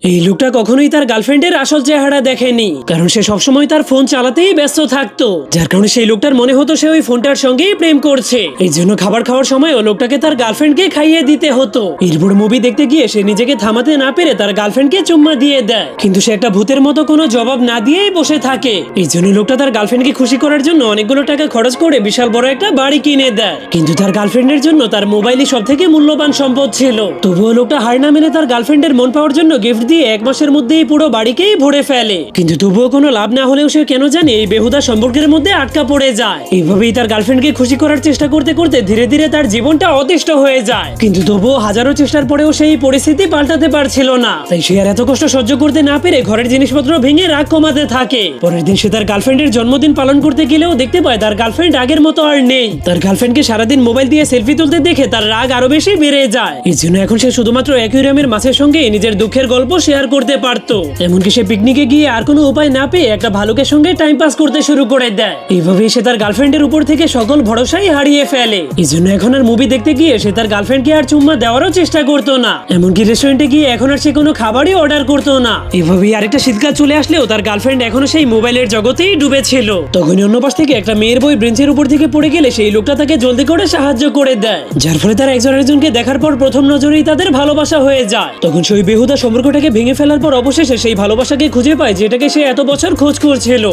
এই লোকটা কখনোই তার গার্লফ্রেন্ডের আসল চেহারা দেখেনি, কারণ সে সবসময় তার ফোন চালাতেই ব্যস্ত থাকতো, যার কারণে সেই লোকটার মনে হতো সে ওই ফোনটার সঙ্গেই প্রেম করছে। এই জন্য খাবার খাওয়ার সময় ও লোকটাকে তার গার্লফ্রেন্ডকে খাইয়ে দিতে হতো। এরপর মুভি দেখতে গিয়ে সে নিজেকে থামাতে না পেরে তার গার্লফ্রেন্ডকে চুম্মা দিয়ে দেয়, কিন্তু সে একটা ভূতের মতো কোনো জবাব না দিয়েই বসে থাকে। এই জন্য লোকটা তার গার্লফ্রেন্ডকে খুশি করার জন্য অনেকগুলো টাকা খরচ করে বিশাল বড় একটা বাড়ি কিনে দেয়, কিন্তু তার গার্লফ্রেন্ডের জন্য তার মোবাইলই সব থেকে মূল্যবান সম্পদ ছিল। তবুও লোকটা হার না মেনে তার গার্লফ্রেন্ডের মন পাওয়ার জন্য গিফট দিয়ে 1 মাসের মধ্যেই পুরো বাড়িকেই ভরে ফেলে। কিন্তু তবুও কোনো লাভ না হলেও সে কেন জানে এই বেহুদা সম্পর্কের মধ্যে আটকা পড়ে যায়। এইভাবেই তার গার্লফ্রেন্ডকে খুশি করার চেষ্টা করতে করতে ধীরে ধীরে তার জীবনটা অতিষ্ঠ হয়ে যায়। কিন্তু তবুও হাজারো চেষ্টার পরেও সেই পরিস্থিতি পাল্টাতে পারছিল না, তাই সে আর এত কষ্ট সহ্য করতে না পেরে ঘরের জিনিসপত্র ভেঙে রাগ কমাতে থাকে। পরের দিন সে তার গার্লফ্রেন্ডের জন্মদিন পালন করতে গেলেও দেখতে পায় তার গার্লফ্রেন্ড আগের মতো আর নেই। তার গার্লফ্রেন্ডকে সারাদিন মোবাইল দিয়ে সেলফি তুলতে দেখে তার রাগ আরো বেশি বেড়ে যায়। এই জন্য এখন সে শুধুমাত্র অ্যাকুয়ারিয়ামের মাছের সঙ্গে নিজের দুঃখের গল্প শেয়ার করতে পারতো। এমনকি সে পিকনিকে গিয়ে আর কোনো উপায় না পেয়ে একটা ভালুকের সঙ্গে টাইম পাস করতে শুরু করে দেয়। এইভাবেই সে তার গার্লফ্রেন্ডের উপর থেকে সকল ভরসাই হারিয়ে ফেলে। এই জন্য এখন আর মুভি দেখতে গিয়ে সে তার গার্লফ্রেন্ডকে আর চুম্মা দেওয়ারও চেষ্টা করতো না, এমনকি রেস্টুরেন্টে গিয়ে এখন আর সে কোনো খাবারই অর্ডার করতো না। এভাবেই আরেকটা শীতকাল চলে আসলেও তার গার্লফ্রেন্ড এখনো সেই মোবাইলের জগতেই ডুবে ছিল। তখনই অন্য পাশ থেকে একটা মেয়ের বই ব্রেঞ্চের উপর থেকে পড়ে গেলে সেই লোকটা তাকে জলদি করে সাহায্য করে দেয়, যার ফলে তারা একজন আরেকজনকে দেখার পর প্রথম নজরেই তাদের ভালোবাসা হয়ে যায়। তখন সেই বেহুদা সম্পর্কটাকে ভেঙে ফেলার পর অবশেষে সেই ভালোবাসাকে খুঁজে পায় যেটাকে সে এত বছর খোঁজ করছিল।